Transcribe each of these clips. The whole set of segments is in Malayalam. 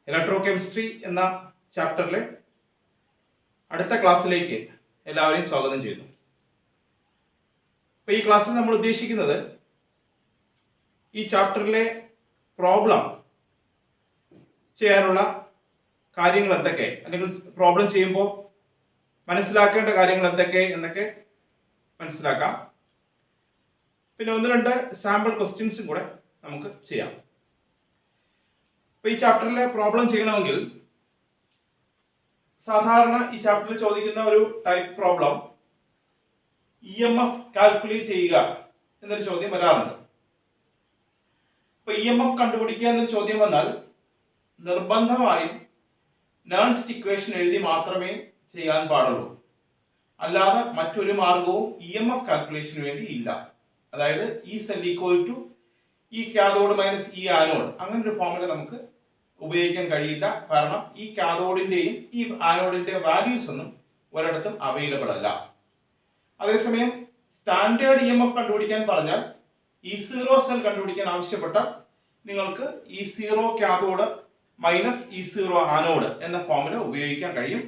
ഇലക്ട്രോ കെമിസ്ട്രി എന്ന ചാപ്റ്ററിലെ അടുത്ത ക്ലാസ്സിലേക്ക് എല്ലാവരെയും സ്വാഗതം ചെയ്യുന്നു. അപ്പോൾ ഈ ക്ലാസ്സിൽ നമ്മൾ ഉദ്ദേശിക്കുന്നത് ഈ ചാപ്റ്ററിലെ പ്രോബ്ലം ചെയ്യാനുള്ള കാര്യങ്ങൾ എന്തൊക്കെ, അല്ലെങ്കിൽ പ്രോബ്ലം ചെയ്യുമ്പോൾ മനസ്സിലാക്കേണ്ട കാര്യങ്ങൾ എന്തൊക്കെ എന്നൊക്കെ മനസ്സിലാക്കാം. പിന്നെ ഒന്ന് രണ്ട് സാമ്പിൾ ക്വസ്റ്റ്യൻസും കൂടെ നമുക്ക് ചെയ്യാം. അപ്പോൾ ഈ ചാപ്റ്ററിലെ പ്രോബ്ലം ചെയ്യണമെങ്കിൽ സാധാരണ ഈ ചാപ്റ്ററിൽ ചോദിക്കുന്ന ഒരു ടൈപ്പ് പ്രോബ്ലം EMF കാൽക്കുലേറ്റ് ചെയ്യുക എന്നൊരു ചോദ്യം വരാറുണ്ട്. അപ്പൊ EMF കണ്ടുപിടിക്കുക എന്നൊരു ചോദ്യം വന്നാൽ നിർബന്ധമായും നേൺസ്റ്റ് ഇക്വേഷൻ എഴുതി മാത്രമേ ചെയ്യാൻ പാടുള്ളൂ. അല്ലാതെ മറ്റൊരു മാർഗവും EMF കാൽക്കുലേഷന് വേണ്ടി ഇല്ല. അതായത് E സെൽ ഈക്വൽ ടു ഈ കാഥോഡ് മൈനസ് ഈ ആനോഡ്, അങ്ങനെ ഒരു ഫോർമുല നമുക്ക് ഉപയോഗിക്കാൻ കഴിയില്ല. കാരണം ഈ കാഥോഡിന്റെയും ഈ ആനോഡിന്റെ വാല്യൂസ് ഒന്നും ഒരിടത്തും അവൈലബിൾ അല്ല. അതേസമയം സ്റ്റാൻഡേർഡ് EMF കണ്ടുപിടിക്കാൻ പറഞ്ഞാൽ E0 സെൽ കണ്ടുപിടിക്കാൻ ആവശ്യപ്പെട്ടാൽ നിങ്ങൾക്ക് E0 cathode minus E0 anode എന്ന ഫോർമുല ഉപയോഗിക്കാൻ കഴിയും.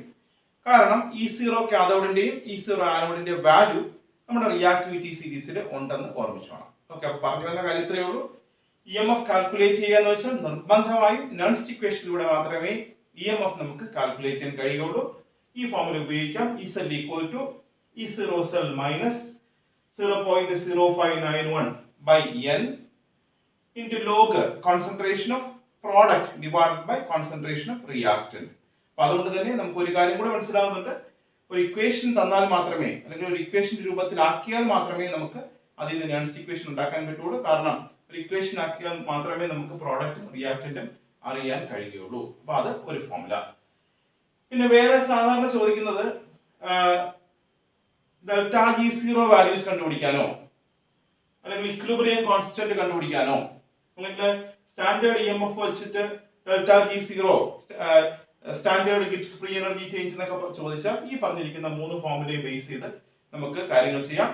കാരണം E0 കാഥോഡിന്റെയും E0 ആനോഡിന്റെ വാല്യൂ നമ്മുടെ റിയാക്ടിവിറ്റി സീരീസിൽ ഉണ്ടെന്ന് ഓർമ്മിച്ചു വേണം. ഓക്കെ, അപ്പൊ പറഞ്ഞു വന്ന കാര്യം ഇത്രയേ ഉള്ളൂ. EMF കാൽക്കുലേറ്റ് ചെയ്യുക എന്ന് വെച്ചാൽ നിർബന്ധമായും നേൺസ്റ്റ് ഇക്വേഷനിലൂടെ മാത്രമേ EMF നമുക്ക് കാൽക്കുലേറ്റ് ചെയ്യാൻ കഴിയുള്ളൂ. ഈ ഫോർമുല ഉപയോഗിക്കാം. E cell equal to E0 cell minus 0.0591 by n into log concentration of product divided by concentration of reactant. അപ്പോൾ അതുകൊണ്ട് തന്നെ നമുക്ക് ഒരു കാര്യം കൂടെ മനസ്സിലാവുന്നുണ്ട്. ഒരു ഇക്വേഷൻ തന്നാൽ മാത്രമേ, അല്ലെങ്കിൽ ഒരു ഇക്വേഷൻ രൂപത്തിലാക്കിയാൽ മാത്രമേ നമുക്ക് അതിൽ നിന്ന് നേൺസ്റ്റ് ഇക്വേഷൻ ഉണ്ടാക്കാൻ പറ്റുള്ളൂ. കാരണം ഒരു ഇക്വേഷൻ ആക്കിയാൽ മാത്രമേ നമുക്ക് പ്രോഡക്റ്റും റിയാക്റ്റന്റും അറിയാൻ കഴിയുകയുള്ളൂ. അപ്പൊ അത് ഒരു ഫോർമുല. പിന്നെ വേറെ സാധാരണ ചോദിക്കുന്നത് ഡെൽറ്റ G0 വാല്യൂസ് കണ്ടുപിടിക്കാനോ, അല്ലെങ്കിൽ ഇക്വിലിബ്രിയം കോൺസ്റ്റന്റ് കണ്ടുപിടിക്കാനോ, അല്ലെങ്കിൽ സ്റ്റാൻഡേർഡ് EMF വെച്ചിട്ട് delta G0 standard Gibbs free energy change എന്നൊക്കെ ചോദിച്ചാൽ ഈ പറഞ്ഞിരിക്കുന്ന മൂന്ന് ഫോർമുലയെ ബേസ് ചെയ്ത് നമുക്ക് കാര്യങ്ങൾ ചെയ്യാം.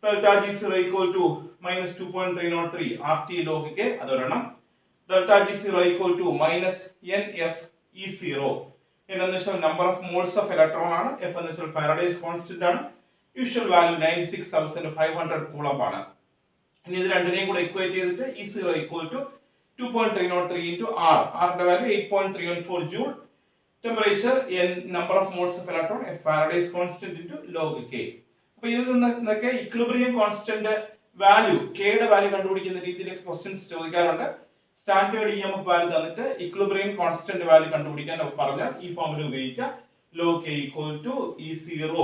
Delta G0 equal to minus 2.303 RT log K, അതൊരെണ്ണം. Delta G0 equal to minus NF E0, എന്ന് വെച്ചാൽ number of moles of electron ആണ്. F എന്ന് വെച്ചാൽ ഫാരഡേസ് കോൺസ്റ്റന്റ് ആണ്. യൂഷ്വൽ വാല്യൂ 96,500 കൂളംബ് ആണ്. ഇനി ഇത് രണ്ടിനെയും കൂടെ ഇക്വേറ്റ് ചെയ്തിട്ട് E0 equal to 2.303 into R, ന്റെ value 8.314 joule, temperature n, number of moles of electron, F Faraday's constant into log K. അപ്പോൾ ഇതിൽ നിന്നൊക്കെ ഇക്വിലിബ്രിയം കോൺസ്റ്റന്റ് വാല്യൂ, K യുടെ വാല്യൂ കണ്ടുപിടിക്കുന്ന രീതിയിലേക്ക് ക്വസ്റ്റ്യൻസ് ചോദിക്കാറുണ്ട്. സ്റ്റാൻഡേർഡ് EMF വാല്യൂ തന്നിട്ട് ഇക്വിലിബ്രിയം കോൺസ്റ്റന്റ് വാല്യൂ കണ്ടുപിടിക്കാൻ പറഞ്ഞാൽ ഈ ഫോർമുല ഉപയോഗിക്കാം. log K equal to E0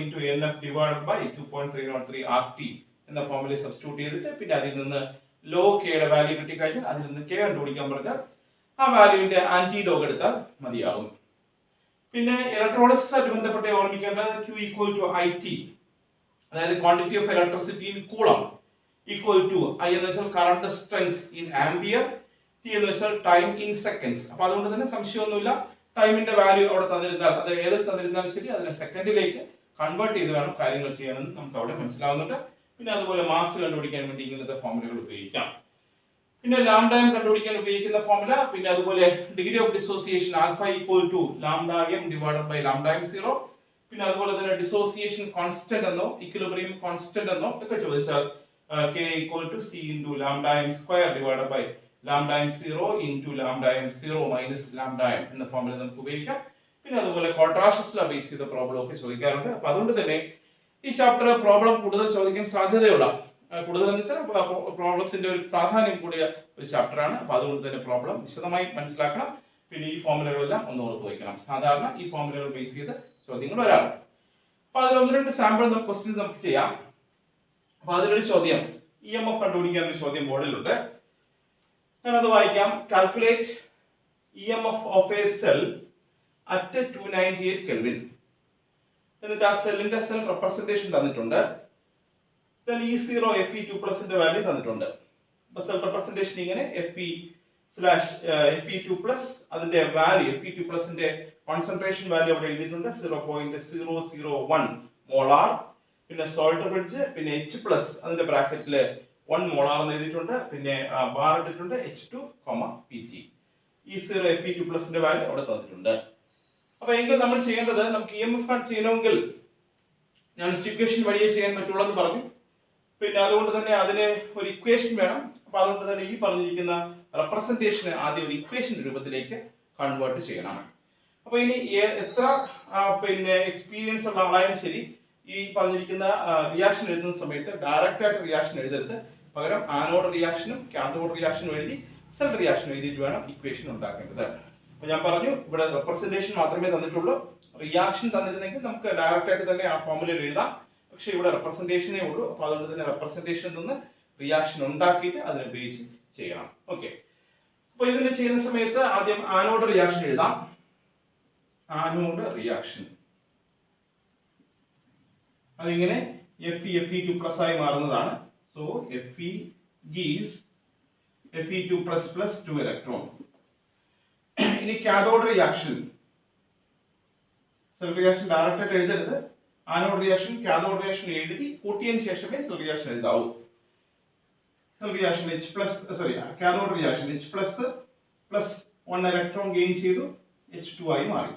into NF divided by 2.303 RT എന്ന ഫോർമുല സബ്സ്റ്റിറ്റ്യൂട്ട് ചെയ്തിട്ട് പിന്നെ അതിൽ നിന്ന് log K യുടെ വാല്യൂ കിട്ടിക്കഴിഞ്ഞാൽ അതിൽ നിന്ന് K കണ്ടുപിടിക്കാൻ പറഞ്ഞാൽ ആ വാല്യൂവിന്റെ ആന്റി ലോഗ് എടുത്താൽ മതിയാകും. പിന്നെ ഇലക്ട്രോളിസിസ് ആയിട്ട് ബന്ധപ്പെട്ട് ഓർമ്മിക്കേണ്ടത് Q ഈക്വൽ ടു IT, അതായത് quantity of electricity in coulomb, equal to I എന്ന് വെച്ചാൽ current strength in ampere, T എന്ന് വെച്ചാൽ ടൈം ഇൻ സെക്കൻഡ്സ്. അപ്പൊ അതുകൊണ്ട് തന്നെ സംശയമൊന്നുമില്ല, ടൈമിന്റെ വാല്യൂ അവിടെ തന്നിരുന്നാൽ, അത് ഏതിൽ തന്നിരുന്നാലും ശരി, അതിനെ സെക്കൻഡിലേക്ക് കൺവേർട്ട് ചെയ്ത് വേണം കാര്യങ്ങൾ ചെയ്യാനെന്ന് നമുക്ക് അവിടെ മനസ്സിലാവുന്നുണ്ട്. പിന്നെ അതുപോലെ മാസ് കണ്ടുപിടിക്കാൻ വേണ്ടി ഇങ്ങനത്തെ ഫോർമുലകൾ ഉപയോഗിക്കാം. പിന്നെ ലാംഡ എം കണ്ടുപിടിക്കാൻ ഉപയോഗിക്കുന്ന ഫോർമുല, പിന്നെ അതുപോലെ degree of dissociation alpha equal to lambda M divided by lambda M 0. പിന്നെ അതുപോലെ തന്നെ ഡിസോസിയേഷൻ കോൺസ്റ്റന്റ് എന്നോ ഇക്വിലിബ്രിയം കോൺസ്റ്റന്റ് എന്നോ ഒക്കെ ചോദിച്ചാൽ K equal to C into lambda M square divided by lambda M 0 into lambda M 0 minus lambda M എന്ന ഫോർമുല നമുക്ക് ഉപയോഗിക്കാം. പിന്നെ അതുപോലെ ക്വാഡ്രാഷസ് ലോ ബേസ് ചെയ്ത പ്രോബ്ലം ഒക്കെ ചോദിക്കാറുണ്ട്. അപ്പൊ അതുകൊണ്ട് തന്നെ ഈ ചാപ്റ്റർ പ്രോബ്ലം കൂടുതൽ ചോദിക്കാൻ സാധ്യതയുള്ള, കൂടുതൽ എന്ന് വെച്ചാൽ പ്രോബ്ലത്തിന്റെ ഒരു പ്രാധാന്യം കൂടിയ ഒരു ചാപ്റ്റർ ആണ്. അപ്പൊ അതുകൊണ്ട് തന്നെ പ്രോബ്ലം വിശദമായി മനസ്സിലാക്കണം. പിന്നെ ഈ ഫോർമുലകളെല്ലാം ഒന്ന് ഓർത്ത് വയ്ക്കണം. സാധാരണ ഈ ഫോർമുലകൾ ബേസ് ചെയ്ത് ചോദ്യങ്ങൾ വരാറുണ്ട്. അപ്പൊ അതിൽ ഒന്ന് രണ്ട് സാമ്പിൾ ക്വസ്റ്റ്യൻസ് നമുക്ക് ചെയ്യാം. അപ്പൊ അതിലൊരു ചോദ്യം EMF കണ്ടുപിടിക്കാൻ ഒരു ചോദ്യം ബോർഡിലുണ്ട്. ഞാനത് വായിക്കാം. Calculate EMF of A cell at 298 Kelvin. എന്നിട്ട് ആ സെല്ലിന്റെ സെൽ റെപ്രസെന്റേഷൻ തന്നിട്ടുണ്ട്. E0 Fe2+ ന്റെ വാല്യൂ തന്നിട്ടുണ്ട്. അപ്പൊ സെൽ റെപ്രസെന്റേഷൻ ഇങ്ങനെ Fe2+, അതിന്റെ വാല്യൂ Fe2+ ന്റെ കോൺസെൻട്രേഷൻ വാല്യൂ അവിടെ എഴുതിയിട്ടുണ്ട് 0.001 മോളാർ. പിന്നെ സോൾട്ട് ബ്രിഡ്ജ്, പിന്നെ H+, അതിന്റെ ബ്രാക്കറ്റില് 1 മോളാർ എന്ന് എഴുതിയിട്ടുണ്ട്. പിന്നെ ബാർ ഇട്ടിട്ടുണ്ട് H2, Pt. E0 Fe2 പ്ലസിന്റെ value അവിടെ തന്നിട്ടുണ്ട്. അപ്പൊ എങ്കിൽ നമ്മൾ ചെയ്യേണ്ടത്, നമുക്ക് EMF കണക്ട് ചെയ്യണമെങ്കിൽ ഞാൻ ഇക്വേഷൻ വഴിയേ ചെയ്യാൻ പറ്റുള്ളൂ എന്ന് പറഞ്ഞു. പിന്നെ അതുകൊണ്ട് തന്നെ അതിന് ഒരു ഇക്വേഷൻ വേണം. അപ്പൊ അതുകൊണ്ട് തന്നെ ഈ പറഞ്ഞിരിക്കുന്ന റെപ്രസെന്റേഷനെ ആദ്യം ഒരു ഇക്വേഷൻ രൂപത്തിലേക്ക് കൺവേർട്ട് ചെയ്യണം. അപ്പൊ ഇനി എത്ര പിന്നെ എക്സ്പീരിയൻസ് ഉള്ള ആളായാലും ശരി, ഈ പറഞ്ഞിരിക്കുന്ന റിയാക്ഷൻ എഴുതുന്ന സമയത്ത് ഡയറക്റ്റ് ആയിട്ട് റിയാക്ഷൻ എഴുതരുത്. പകരം ആനോഡ് റിയാക്ഷനും കാഥോഡ് റിയാക്ഷനും എഴുതി സെൽ റിയാക്ഷൻ എഴുതിയിട്ട് വേണം ഇക്വേഷൻ ഉണ്ടാക്കേണ്ടത്. അപ്പൊ ഞാൻ പറഞ്ഞു ഇവിടെ റെപ്രസെന്റേഷൻ മാത്രമേ തന്നിട്ടുള്ളൂ. റിയാക്ഷൻ തന്നിരുന്നെങ്കിൽ നമുക്ക് ഡയറക്റ്റ് ആയിട്ട് തന്നെ ആ ഫോർമുലയിൽ എഴുതാം. പക്ഷെ ഇവിടെ റെപ്രസെന്റേഷനേ ഉള്ളൂ. അപ്പൊ അതുകൊണ്ട് തന്നെ റെപ്രസെന്റേഷൻ നിന്ന് റിയാക്ഷൻ ഉണ്ടാക്കിയിട്ട് അതിനെ ഉപയോഗിച്ച് ചെയ്യണം. ഓക്കെ. അപ്പൊ ഇതിന് ചെയ്യുന്ന സമയത്ത് ആദ്യം ആനോഡ് റിയാക്ഷൻ എഴുതാം. ആനോഡ് റിയാക്ഷൻ അതിങ്ങനെ Fe2 പ്ലസ് ആയി മാറുന്നതാണ്. So Fe gives Fe2 plus 2 electron. ഇനി cathode reaction, cell reaction direct ആയിട്ട് എഴുതരുത്. ആനോഡ് റിയാക്ഷൻ കാഥോഡ് റിയാക്ഷൻ എഴുതി കൂട്ടിയതിനു ശേഷമേ സെൽ റിയാക്ഷൻ എഴുതാവൂ. Cell reaction cathode reaction H plus 1 electron gain ചെയ്തു H2 ആയി മാറി.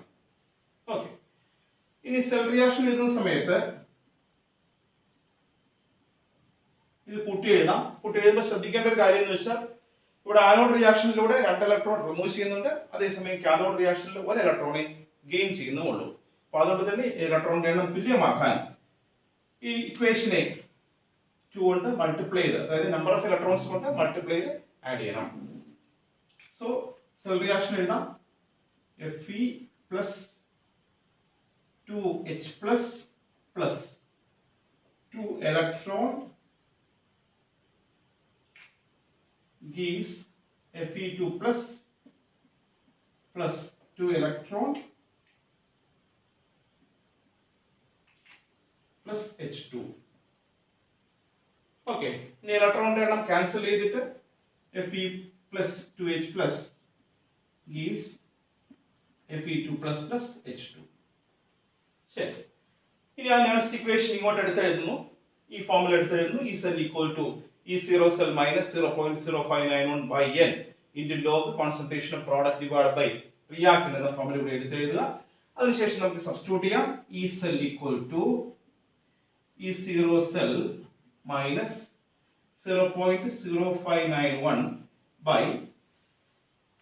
ഓക്കെ. ഇനി സെൽ റിയാക്ഷൻ എഴുതുന്ന സമയത്ത് ഇത് കൂട്ടി എഴുതാം. കൂട്ടി എഴുതുമ്പോൾ ശ്രദ്ധിക്കേണ്ട ഒരു കാര്യം എന്ന് വെച്ചാൽ ഇവിടെ ആനോഡ് റിയാക്ഷനിലൂടെ 2 ഇലക്ട്രോൺ റിമൂവ് ചെയ്യുന്നുണ്ട്. അതേസമയം കാഥോഡ് റിയാക്ഷനിൽ 1 ഇലക്ട്രോണെ ഗെയിൻ ചെയ്യുന്നുള്ളൂ. അപ്പൊ അതുകൊണ്ട് തന്നെ ഇലക്ട്രോണിന്റെ എണ്ണം തുല്യമാക്കാൻ ഈ ഇക്വേഷനെ 2 കൊണ്ട് മൾട്ടിപ്ലൈ ചെയ്ത്, അതായത് നമ്പർ ഓഫ് ഇലക്ട്രോൺസ് കൊണ്ട് മൾട്ടിപ്ലൈ ചെയ്ത് ആഡ് ചെയ്യണം. സോ സെൽ റിയാക്ഷൻ എഴുതാം. Fe plus 2H plus 2 electron gives Fe2 plus 2 electron plus H2. Okay. ഇനി ഇലക്ട്രോണിന്റെ എണ്ണം ക്യാൻസൽ ചെയ്തിട്ട് Fe plus 2H plus gives Fe2 plus H2. ശരി. ഇനി ആ നെക്സ്റ്റ് ഇക്വേഷൻ ഇങ്ങോട്ട് എടുത്തെഴുതുന്നു. ഈ formula എടുത്തെഴുതുന്നു. E cell equal to E0 cell minus 0.0591 by N into log concentration of product divided by reactant എന്ന ഫോർമുല ഇവിടെ എടുത്തെഴുതുക. അതിനുശേഷം നമുക്ക് സബ്സ്റ്റിറ്റ്യൂട്ട് ചെയ്യാം. E cell equal to E0 cell minus 0.0591 by,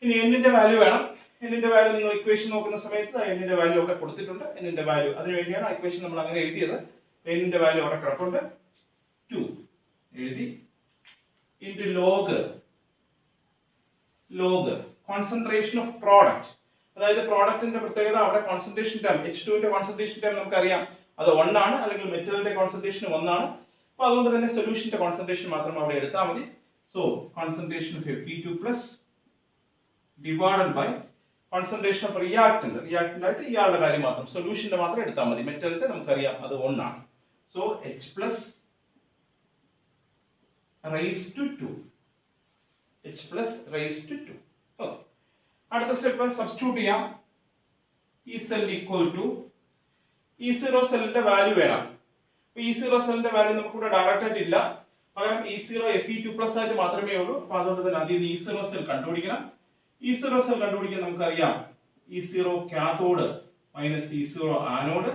ഇനി N-ന്റെ വാല്യൂ വേണം. N-ന്റെ വാല്യൂ നിങ്ങൾ ഇക്വേഷൻ നോക്കുന്ന സമയത്ത് N-ന്റെ വാല്യൂ അവിടെ കൊടുത്തിട്ടുണ്ട്. N-ന്റെ വാല്യൂ അതിനു വേണ്ടിയാണ് ഇക്വേഷൻ നമ്മൾ അങ്ങനെ എഴുതിയത്. N-ന്റെ വാല്യൂ അവിടെ കിടപ്പുണ്ട്. 2 എഴുതി into log concentration of product. അതായത് പ്രോഡക്റ്റിന്റെ പ്രത്യേകത അവിടെ കോൺസെൻട്രേഷൻ ടൈം H2 ന്റെ കോൺസെൻട്രേഷൻ ടൈം നമുക്കറിയാം, അത് 1 ആണ്. അല്ലെങ്കിൽ മെറ്റലിന്റെ കോൺസെൻട്രേഷൻ 1 ആണ്. അപ്പോൾ അതുകൊണ്ട് തന്നെ സൊല്യൂഷന്റെ കോൺസെൻട്രേഷൻ മാത്രം അവിടെ എടുത്താൽ മതി. So concentration of Fe2 plus divided by concentration of reactant ആയിട്ട് ഇയാളുടെ കാര്യം മാത്രം, സൊല്യൂഷന്റെ മാത്രം എടുത്താൽ മതി. മെറ്റലിന്റെ നമുക്കറിയാം അത് 1 ആണ്. So H plus raised to 2. H plus raised to 2. Okay. അടുത്ത സ്റ്റെപ്പ് സബ്സ്റ്റിറ്റ്യൂട്ട് ചെയ്യാം. E cell equal to E0 സെല്ലിന്റെ വാല്യൂ വേണം. E0 സെല്ലിന്റെ വാല്യൂ നമുക്ക് ഇവിടെ ഡയറക്റ്റ് ആയിട്ട് ഇല്ല. പകരം E0 Fe2 plus ആയിട്ട് മാത്രമേ ഉള്ളൂ. അപ്പോൾ അതുകൊണ്ട് തന്നെ അതിൽ E0 സെൽ കണ്ടുപിടിക്കണം. E0 സെൽ കണ്ടുപിടിക്കാൻ നമുക്കറിയാം E0 cathode minus E0 anode.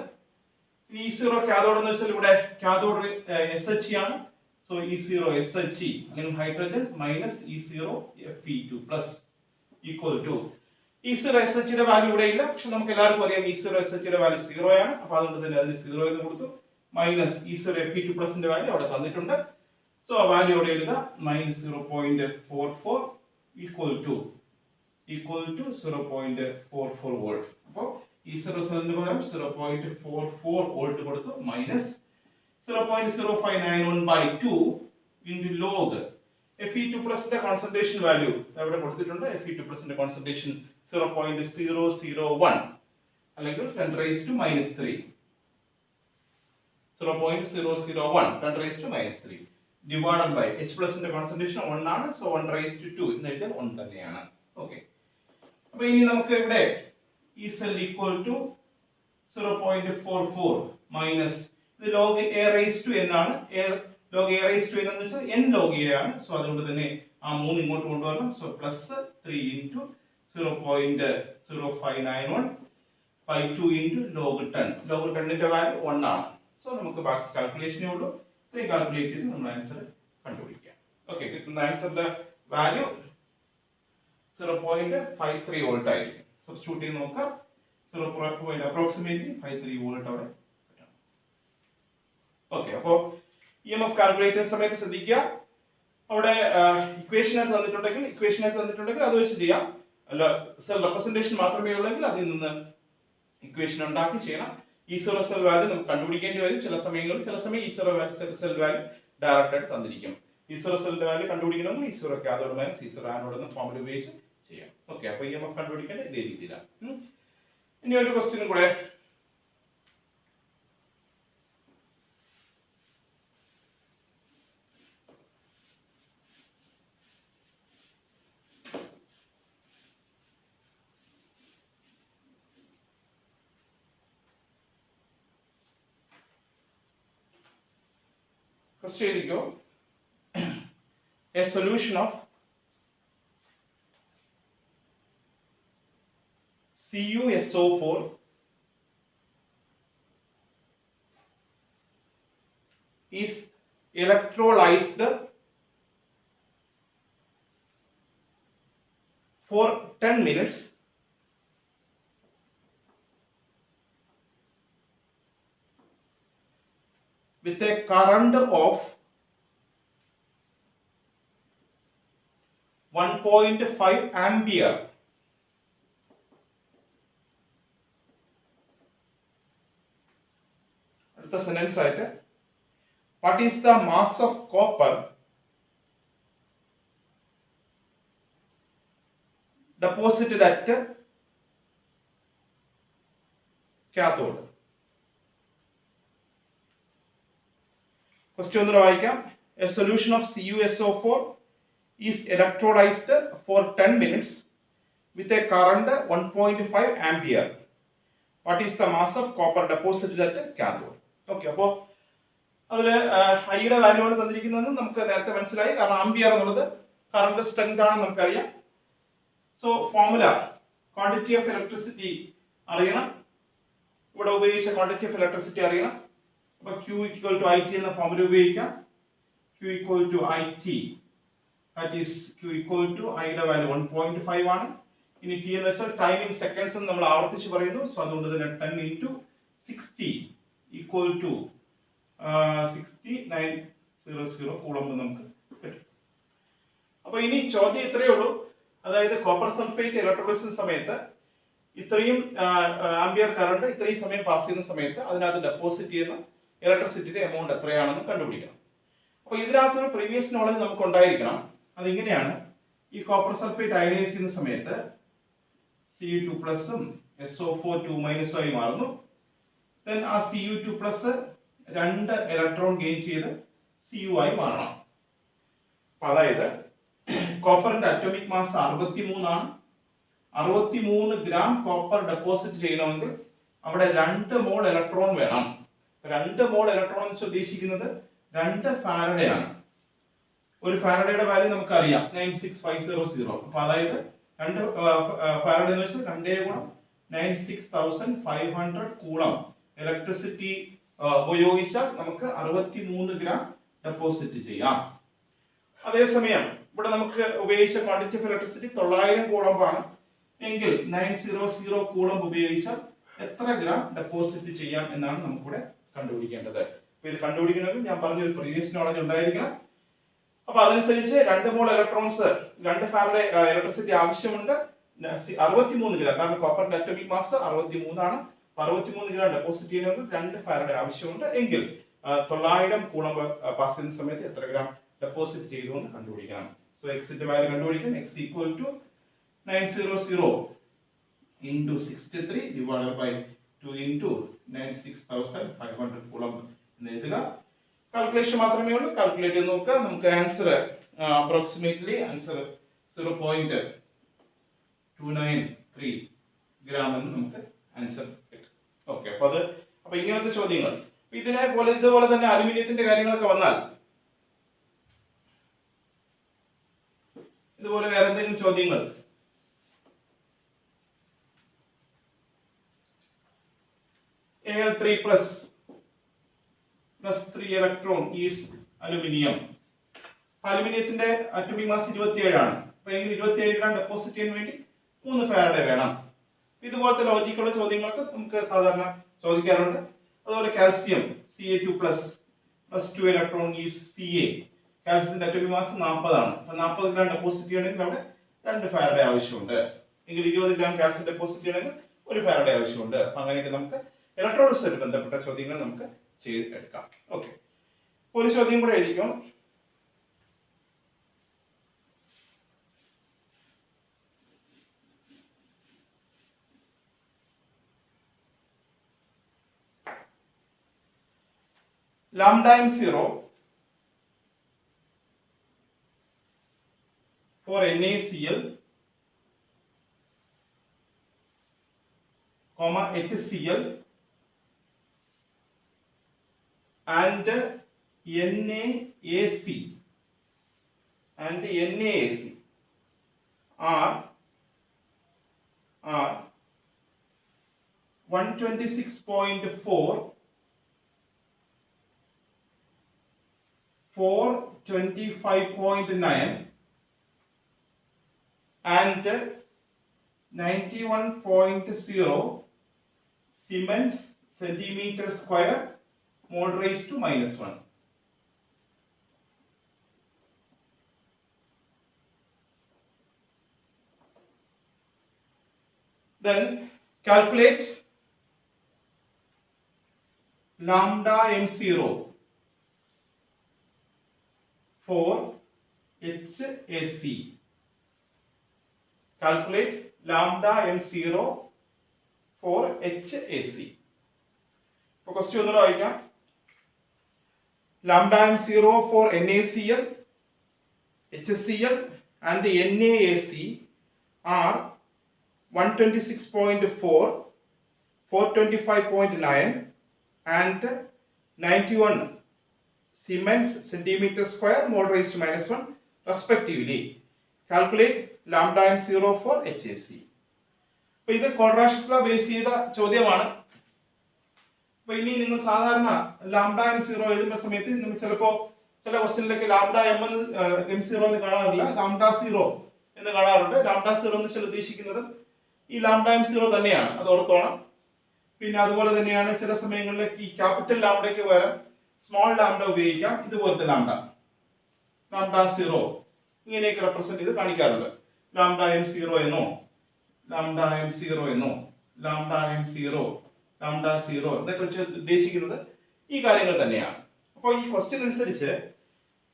E0 cathode എന്ന് വെച്ചാൽ ഇവിടെ കാഥോഡ് SH ആണ്. So E0 SHE അല്ലെങ്കിൽ hydrogen minus E0 Fe2 plus equal to E0 SH യുടെ വാല്യൂ ഇവിടെ ഇല്ല. പക്ഷെ നമുക്ക് എല്ലാവർക്കും അറിയാം E0 SH യുടെ വാല്യൂ 0 ആണ്. അപ്പോൾ അതുകൊണ്ട് തന്നെ അതിന് 0 എന്ന് കൊടുത്തു. മൈനസ് E0 Fe2 plus ന്റെ വാല്യൂ അവിടെ തന്നിട്ടുണ്ട്. സോ ആ വാല്യൂ അവിടെ എഴുതുക. Minus 0.44 equal to 0.44 volt. അപ്പോൾ E0 സെല്ലിന് പകരം 0.44 വോൾട്ട് കൊടുത്തു. Minus 0.0591 by 2 into log Fe2 plus ന്റെ കോൺസെൻട്രേഷൻ വാല്യൂ അവിടെ കൊടുത്തിട്ടുണ്ട്. Fe2 plus ന്റെ കോൺസെൻട്രേഷൻ 0.001 അല്ലെങ്കിൽ 10 raised to minus 3. 0.001 10 raised to minus 3 divided by H plus ന്റെ കോൺസെൻട്രേഷൻ 1 ആണ്. സോ 1 raised to 2 എന്ന് എഴുതിയാൽ 1 തന്നെയാണ്. ഓക്കെ. അപ്പോൾ ഇനി നമുക്ക് ഇവിടെ E cell equal to 0.44 minus ഇത് log a raised to n ആണ്. log a raised to n എന്ന് വെച്ചാൽ n log a ആണ്. സോ അതുകൊണ്ട് തന്നെ ആ 3 ഇങ്ങോട്ട് കൊണ്ടുവരണം. So plus 3 into 0.0591 by 2 into log 10. Log 10ന്റെ വാല്യൂ 1 ആണ്. സോ നമുക്ക് ബാക്കി കാൽക്കുലേഷനേ ഉള്ളൂ. ഇത്രയും കാൽക്കുലേറ്റ് ചെയ്ത് നമ്മൾ ആൻസർ കണ്ടുപിടിക്കാം. ഓക്കെ, കിട്ടുന്ന ആൻസറിന്റെ വാല്യൂ 0.53 വോൾട്ട് ആയിരിക്കും. സബ്സ്റ്റിറ്റ്യൂട്ട് ചെയ്ത് നോക്കാം. അപ്രോക്സിമേറ്റ്ലി 53 വോൾട്ട് അവിടെ. ഓക്കെ, അപ്പോൾ EMF കാൽക്കുലേറ്റ് ചെയ്യുന്ന സമയത്ത് ശ്രദ്ധിക്കുക, അവിടെ ഇക്വേഷനായിട്ട് തന്നിട്ടുണ്ടെങ്കിൽ അത് വെച്ച് ചെയ്യാം. അല്ല, സെൽ റെപ്രസെന്റേഷൻ മാത്രമേ ഉള്ളെങ്കിൽ അതിൽ നിന്ന് ഇക്വേഷൻ ഉണ്ടാക്കി ചെയ്യണം. E0 സെൽ വാല്യൂ നമുക്ക് കണ്ടുപിടിക്കേണ്ടി വരും ചില സമയം E0 സെൽ വാല്യൂ ഡയറക്റ്റ് ആയിട്ട് തന്നിരിക്കും. E0 സെല്ലിന്റെ വാല്യൂ കണ്ടുപിടിക്കണമെങ്കിൽ E0 cathode minus E0 anode എന്ന ഫോർമുല ഉപയോഗിച്ച് ചെയ്യാം. ഓക്കെ, അപ്പോൾ EMF കണ്ടുപിടിക്കേണ്ട ഇതേ രീതിയിലാണ്. ഇനി ഒരു ക്വസ്റ്റ്യനും കൂടെ. A solution of CuSO4 is electrolyzed for 10 minutes with a current of 1.5 ampere. അടുത്ത സെന്റൻസ് ആയിട്ട്, what is the mass of copper deposited at cathode? Question ഒന്ന് വായിക്കാം. A solution of CuSO4 is electrolyzed for 10 minutes with a current 1.5 ampere. What is the mass of copper deposited at cathode? Okay, അപ്പോൾ അതിൽ ഐയുടെ വാല്യൂ ആണ് തന്നിരിക്കുന്നത്. നമുക്ക് നേരത്തെ മനസ്സിലായി, കാരണം ആംപിയർ എന്നുള്ളത് കറണ്ട് സ്ട്രെങ്ത് ആണ് നമുക്കറിയാം. So formula quantity of electricity അറിയണം. ഇവിടെ ഉപയോഗിച്ച ക്വാണ്ടിറ്റി ഓഫ് ഇലക്ട്രിസിറ്റി അറിയണം. അപ്പോൾ Q equal to IT എന്ന ഫോർമുല ഉപയോഗിക്കാം. Q equal to IT, that is Q equal to ഐയുടെ വാല്യൂ 1.5 ആണ്. ഇനി T എന്ന് വെച്ചാൽ ടൈം ഇൻ സെക്കൻഡ്സ് എന്ന് നമ്മൾ ആവർത്തിച്ച് പറയുന്നു. സോ അതുകൊണ്ട് തന്നെ 10 into 60 equal to 6900 കൂളംബ് നമുക്ക് കിട്ടും. അപ്പോൾ ഇനി ചോദ്യം ഇത്രയേ ഉള്ളൂ. അതായത് കോപ്പർ സൾഫേറ്റ് ഇലക്ട്രോലൈസിസ് സമയത്ത് ഇത്രയും ആംപിയർ കറണ്ട് ഇത്രയും സമയം പാസ് ചെയ്യുന്ന സമയത്ത് അതിനകത്ത് ഡെപ്പോസിറ്റ് ചെയ്യുന്ന ഇലക്ട്രിസിറ്റിയുടെ എമൗണ്ട് എത്രയാണെന്ന് കണ്ടുപിടിക്കണം. അപ്പോൾ ഇതിനകത്തൊരു പ്രീവിയസ് നോളജ് നമുക്ക് ഉണ്ടായിരിക്കണം. അതിങ്ങനെയാണ്, ഈ കോപ്പർ സൾഫേറ്റ് അയണൈസ് ചെയ്യുന്ന സമയത്ത് Cu2+ SO4 2- ആയി മാറുന്നു. ദെൻ ആ Cu2+ 2 ഇലക്ട്രോൺ ഗെയിൻ ചെയ്ത് Cu ആയി മാറണം. അതായത് കോപ്പറിന്റെ അറ്റോമിക് മാസ് 63 ആണ്. 63 ഗ്രാം കോപ്പർ ഡെപ്പോസിറ്റ് ചെയ്യണമെങ്കിൽ അവിടെ 2 മോൾ ഇലക്ട്രോൺ വേണം. 2 മോൾ ഇലക്ട്രോൺ എന്ന് ഉദ്ദേശിക്കുന്നത് 2 ഫാരഡേ ആണ്. ഒരു ഫാരഡയുടെ വാല്യൂ നമുക്കറിയാം 96500. അപ്പൊ അതായത് 2 ഫാരഡേ എന്ന് വെച്ചാൽ 2 × 96500 കൂളം ഇലക്ട്രിസിറ്റി ഉപയോഗിച്ചാൽ നമുക്ക് 63 ഗ്രാം ഡെപ്പോസിറ്റ് ചെയ്യാം. അതേസമയം ഇവിടെ നമുക്ക് ഉപയോഗിച്ച ക്വാണ്ടിറ്റി ഓഫ് ഇലക്ട്രിസിറ്റി 900 കൂളംബാണ് എങ്കിൽ 900 കൂളംബ് ഉപയോഗിച്ചാൽ എത്ര ഗ്രാം ഡെപ്പോസിറ്റ് ചെയ്യാം എന്നാണ് നമുക്കിവിടെ കണ്ടുപിടിക്കേണ്ടത്. അപ്പൊ ഇത് കണ്ടുപിടിക്കണമെങ്കിൽ ഞാൻ പറഞ്ഞ ഒരു പ്രീവിയസ് നോളജ് ഉണ്ടായിരിക്കണം. അപ്പൊ അതനുസരിച്ച് 2 മോൾ ഇലക്ട്രോൺസ് 2 ഫാരഡേ ഇലക്ട്രിസിറ്റി ആവശ്യമുണ്ട്. 63 ഗ്രാം, കാരണം കോപ്പറിന്റെ അറ്റോമിക് മാസ് 63 ആണ്. 63 ഗ്രാം ഡെപ്പോസിറ്റ് ചെയ്യണമെങ്കിൽ 2 ഫാരഡേ ആവശ്യമുണ്ട് എങ്കിൽ 900 കൂളംബ് പാസ് ചെയ്യുന്ന സമയത്ത് എത്ര ഗ്രാം ഡെപ്പോസിറ്റ് ചെയ്തു എന്ന് കണ്ടുപിടിക്കണം. സോ എക്സിന്റെ വാല്യൂ കണ്ടുപിടിക്കാൻ x equal to 900 into 63 divided by 2 into 96500 Coulomb എന്ന് എഴുതുക. കാൽക്കുലേഷൻ മാത്രമേ ഉള്ളൂ. കാൽക്കുലേറ്റ് ചെയ്ത് നോക്കുക. നമുക്ക് ആൻസർ അപ്രോക്സിമേറ്റ്ലി ആൻസർ 0.293 ഗ്രാം എന്ന് നമുക്ക് ആൻസർ കിട്ടും. ഓക്കെ, അപ്പൊ ഇങ്ങനത്തെ ചോദ്യങ്ങൾ ഇതുപോലെ തന്നെ അലുമിനിയത്തിന്റെ കാര്യങ്ങളൊക്കെ വന്നാൽ ഇതുപോലെ വേറെ എന്തെങ്കിലും ചോദ്യങ്ങൾ Cl3 plus 3 electron is aluminium. അലുമിനിയത്തിന്റെ അറ്റോമിക് മാസ് 27 ആണ്. അപ്പോൾ എങ്കിൽ 27 ഗ്രാം ഡെപ്പോസിറ്റ് ചെയ്യാൻ വേണ്ടി 3 ഫാരഡേ വേണം. ഇതുപോലത്തെ ലോജിക്കുള്ള ചോദ്യങ്ങളൊക്കെ നമുക്ക് സാധാരണ ചോദിക്കാറുണ്ട്. അതുപോലെ calcium Ca2 plus 2 electron is Ca. കാൽസ്യത്തിന്റെ അറ്റോമിക് മാസ് 40 ആണ്. അപ്പോൾ 40 ഗ്രാം ഡെപ്പോസിറ്റ് ചെയ്യണമെങ്കിൽ അവിടെ 2 ഫാരഡേ ആവശ്യമുണ്ട്. എങ്കിൽ 20 ഗ്രാം കാൽസ്യം ഡെപ്പോസിറ്റ് ചെയ്യണമെങ്കിൽ 1 ഫാരഡേ ആവശ്യമുണ്ട്. അപ്പോൾ അങ്ങനെയൊക്കെ നമുക്ക് ഇലക്ട്രോണിക്സുമായിട്ട് ബന്ധപ്പെട്ട ചോദ്യങ്ങൾ നമുക്ക് ചെയ്തെടുക്കാം. ഓക്കെ, ഒരു ചോദ്യം കൂടെ എഴുതിക്കോ. lambda m0 for NaCl, HCl and NaAC are 126.4, 425.9 and 91.0 Siemens centimeter square mole raised to -1. Then calculate lambda m0 for HAC. Calculate lambda m0 for HAC. So question ഒന്നുകൂടെ വായിക്കാം. Lambda m0 for NaCl, HCl and NaAC are 126.4, 425.9 and 91 Siemens centimeter square mole raised to -1 respectively. Calculate lambda m0 for HAC. അപ്പോൾ ഇത് ക്വാഡ്രാറ്റിക് ലോ ബേസ് ചെയ്ത ചോദ്യമാണ്. അപ്പോൾ ഇനി നിങ്ങൾ സാധാരണ ലാംഡ m0 എഴുതുന്ന സമയത്ത് നിങ്ങൾ ചിലപ്പോൾ ചില ക്വസ്റ്റ്യനിലൊക്കെ ലാംഡ m0 എന്ന് കാണാറില്ല, ലാംഡ 0 എന്ന് കാണാറുണ്ട്. ലാംഡ 0 എന്ന് വെച്ചാൽ ഉദ്ദേശിക്കുന്നത് ഈ ലാംഡ m0 തന്നെയാണ്, അത് ഓർത്തോണം. പിന്നെ അതുപോലെ തന്നെയാണ് ചില സമയങ്ങളിൽ ഈ ക്യാപിറ്റൽ ലാംഡയ്ക്ക് പകരം സ്മോൾ ലാംഡ ഉപയോഗിക്കാം. ഇതുപോലത്തെ ലാംഡ 0 ഇങ്ങനെയൊക്കെ റെപ്രസെന്റ് ചെയ്ത് കാണിക്കാറുണ്ട്. ലാംഡ m0 എന്നോ ലാംഡ m0 എന്നോ ലാംഡ m0 ലാംഡ 0 എന്നൊക്കെ ഉദ്ദേശിക്കുന്നത് ഈ കാര്യങ്ങൾ തന്നെയാണ്. അപ്പോൾ ഈ ക്വസ്റ്റ്യൻ അനുസരിച്ച്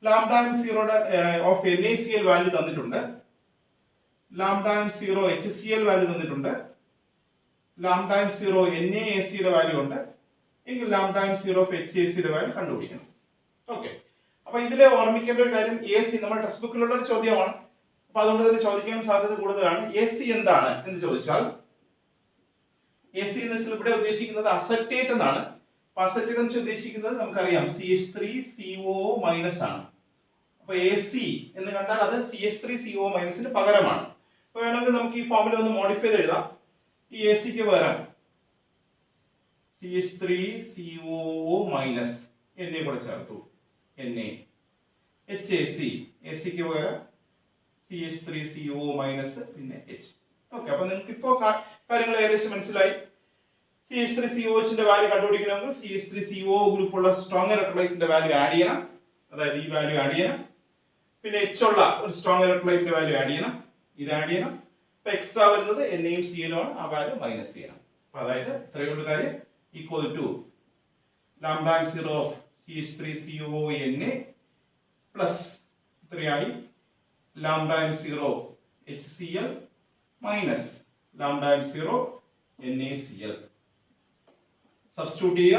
ലാംഡ m0യുടെ ഓഫ് NaCl വാല്യൂ തന്നിട്ടുണ്ട്, ലാംഡ m0 HCl വാല്യൂ തന്നിട്ടുണ്ട്, ലാംഡ m0 NaACയുടെ വാല്യൂ ഉണ്ട്. എങ്കിൽ ലാംഡ m0 ഓഫ് HACയുടെ വാല്യൂ കണ്ടുപിടിക്കണം. ഓക്കെ, അപ്പൊ ഇതിലെ ഓർമ്മിക്കേണ്ട ഒരു കാര്യം AC നമ്മുടെ ടെക്സ്റ്റ് ബുക്കിലുള്ള ഒരു ചോദ്യമാണ്. അപ്പൊ അതുകൊണ്ട് തന്നെ ചോദിക്കാൻ സാധ്യത കൂടുതലാണ്. AC എന്താണ് എന്ന് ചോദിച്ചാൽ AC എന്ന് വെച്ചാൽ ഇവിടെ ഉദ്ദേശിക്കുന്നത് അസറ്റേറ്റ് എന്നാണ്. അസറ്റേറ്റ് എന്ന് വെച്ചാൽ ഉദ്ദേശിക്കുന്നത് നമുക്കറിയാം CH3CO- ആണ്. അപ്പൊ AC എന്ന് കണ്ടാൽ അത് CH3CO- പകരമാണ്. അപ്പൊ വേണമെങ്കിൽ നമുക്ക് ഈ ഫോർമുല ഒന്ന് മോഡിഫൈ ചെയ്ത് എഴുതാം. ഈ ACക്ക് പകരം CH3CO- Na കൂടെ ചേർത്തു, Na. HAC ACക്ക് പകരം CH3CO- പിന്നെ H. ഓക്കെ, അപ്പൊ നിങ്ങൾക്ക് ഇപ്പോ കാര്യങ്ങൾ ഏകദേശം മനസ്സിലായി. CH3COHന്റെ വാല്യൂ കണ്ടുപിടിക്കണമെങ്കിൽ CH3CO ഗ്രൂപ്പുള്ള സ്ട്രോങ് ഇലക്ട്രോലൈറ്റിന്റെ വാല്യൂ ആഡ് ചെയ്യണം, അതായത് ഈ വാല്യൂ ആഡ് ചെയ്യണം. പിന്നെ H ഉള്ള ഒരു സ്ട്രോങ് ഇലക്ട്രോലൈറ്റിന്റെ വാല്യൂ ആഡ് ചെയ്യണം, ഇത് ആഡ് ചെയ്യണം. അപ്പൊ എക്സ്ട്രാ വരുന്നത് Naയും Cl ആണ്, ആ വാല്യൂ മൈനസ് ചെയ്യണം. അപ്പൊ അതായത് ഇത്രയുള്ള കാര്യം equal to lambda m0 of CH3CO Na plus 3 ആയി lambda m0 HCl minus lambda m0 NaCl. Substitute ചെയ്യുക.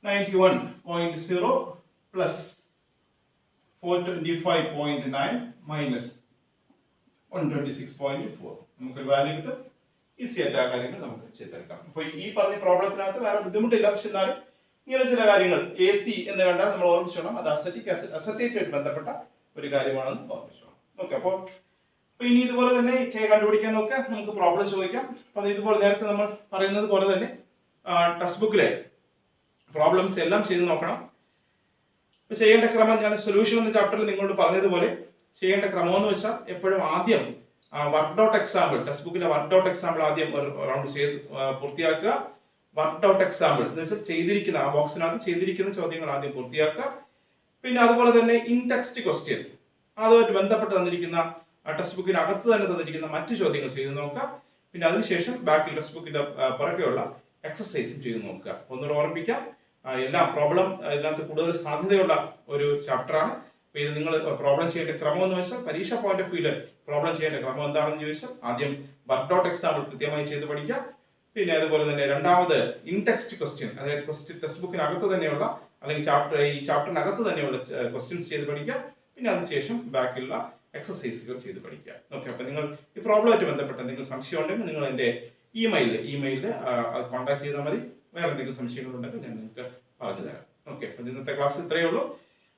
91.0 പ്ലസ് 425.9 മൈനസ് 126.4 നമുക്കൊരു വാല്യൂ കിട്ടും. ഈസി ആയിട്ട് ആ കാര്യങ്ങൾ നമുക്ക് ചെയ്തെടുക്കാം. അപ്പോൾ ഈ പറഞ്ഞ പ്രോബ്ലത്തിനകത്ത് വേറെ ബുദ്ധിമുട്ടില്ല. പക്ഷെ എന്നാലും ഇങ്ങനെ ചില കാര്യങ്ങൾ AC എന്ന് കണ്ടാൽ നമ്മൾ ഓർമ്മിച്ചോണം, അത് അസറ്റേറ്റുമായിട്ട് ബന്ധപ്പെട്ട ഒരു കാര്യമാണെന്ന് ഓർമ്മിച്ചോണം. ഓക്കെ, അപ്പോൾ ഇനി ഇതുപോലെ തന്നെ K കണ്ടുപിടിക്കാനൊക്കെ നമുക്ക് പ്രോബ്ലം ചോദിക്കാം. അപ്പൊ ഇതുപോലെ നേരത്തെ നമ്മൾ പറയുന്നത് പോലെ തന്നെ ടെക്സ്റ്റ് ബുക്കിലെ പ്രോബ്ലംസ് എല്ലാം ചെയ്ത് നോക്കണം. ഇപ്പൊ ചെയ്യേണ്ട ക്രമം ഞാൻ സൊല്യൂഷൻ എന്ന ചാപ്റ്ററിൽ നിങ്ങളോട് പറഞ്ഞതുപോലെ ചെയ്യേണ്ട ക്രമം എന്ന് വെച്ചാൽ എപ്പോഴും ആദ്യം വർക്ക് ഡോട്ട് എക്സാമ്പിൾ, ടെക്സ്റ്റ് ബുക്കിലെ വർക്ക് ഡോട്ട് എക്സാമ്പിൾ ആദ്യം ഒരു റൗണ്ട് ചെയ്ത് പൂർത്തിയാക്കുക. വർക്ക് ഡോട്ട് എക്സാമ്പിൾ എന്ന് വെച്ചാൽ ചെയ്തിരിക്കുന്ന ആ ബോക്സിനകത്ത് ചെയ്തിരിക്കുന്ന ചോദ്യങ്ങൾ ആദ്യം പൂർത്തിയാക്കുക. പിന്നെ അതുപോലെ തന്നെ ഇൻ ടെക്സ്റ്റ് ക്വസ്റ്റ്യൻ, അതുമായിട്ട് ബന്ധപ്പെട്ട് തന്നിരിക്കുന്ന ടെക്സ്റ്റ് ബുക്കിനകത്ത് തന്നെ തന്നിരിക്കുന്ന മറ്റു ചോദ്യങ്ങൾ ചെയ്ത് നോക്കുക. പിന്നെ അതിനുശേഷം ബാക്കിൽ ടെക്സ്റ്റ് ബുക്കിന്റെ പുറകെയുള്ള എക്സസൈസും ചെയ്ത് നോക്കുക. ഒന്നുകൂടെ ഓർമ്മിപ്പിക്കാം, എല്ലാ പ്രോബ്ലം ഇതിനകത്ത് കൂടുതൽ സാധ്യതയുള്ള ഒരു ചാപ്റ്ററാണ്. അപ്പൊ ഇത് നിങ്ങൾ പ്രോബ്ലം ചെയ്യേണ്ട ക്രമം എന്ന് വെച്ചാൽ പരീക്ഷ പോയിന്റ് ഓഫ് വ്യൂല് പ്രോബ്ലം ചെയ്യേണ്ട ക്രമം എന്താണെന്ന് ചോദിച്ചാൽ ആദ്യം വർക്ക് ഡോട്ട് എക്സാമ്പിൾ കൃത്യമായി ചെയ്ത് പഠിക്കാം. പിന്നെ അതുപോലെ തന്നെ രണ്ടാമത് ഇൻ ടെക്സ്റ്റ് ക്വസ്റ്റ്യൻ, അതായത് ടെക്സ്റ്റ് ബുക്കിനകത്ത് തന്നെയുള്ള അല്ലെങ്കിൽ ഈ ചാപ്റ്ററിനകത്ത് തന്നെയുള്ള ക്വസ്റ്റ്യൻസ് ചെയ്ത് പഠിക്കാം. പിന്നെ അതിനുശേഷം ബാക്കിയുള്ള എക്സസൈസുകൾ ചെയ്ത് പഠിക്കുക. ഓക്കെ, അപ്പൊ നിങ്ങൾ ഈ പ്രോബ്ലമായിട്ട് ബന്ധപ്പെട്ട് എന്തെങ്കിലും സംശയം ഉണ്ടെങ്കിൽ നിങ്ങൾ എൻ്റെ ഇമെയിലിൽ അത് കോൺടാക്ട് ചെയ്താൽ മതി. വേറെ എന്തെങ്കിലും സംശയങ്ങളുണ്ടെങ്കിൽ ഞാൻ നിങ്ങൾക്ക് പറഞ്ഞു തരാം. ഓക്കെ, അപ്പൊ ഇന്നത്തെ ക്ലാസ് ഇത്രയേ ഉള്ളൂ.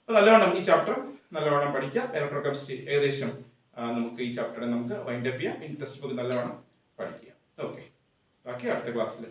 അപ്പൊ നല്ലവണ്ണം ഈ ചാപ്റ്റർ നല്ലവണ്ണം പഠിക്കാം. ഇലക്ട്രോ കെമിസ്ട്രി ഏകദേശം നമുക്ക് ഈ ചാപ്റ്ററെ നമുക്ക് വൈൻഡ് അപ്പ് ചെയ്യാം. ഇൻ ടെക്സ്റ്റ് ബുക്ക് നല്ലവണ്ണം പഠിക്കുക. ഓക്കെ, ബാക്കി അടുത്ത ക്ലാസ്സിൽ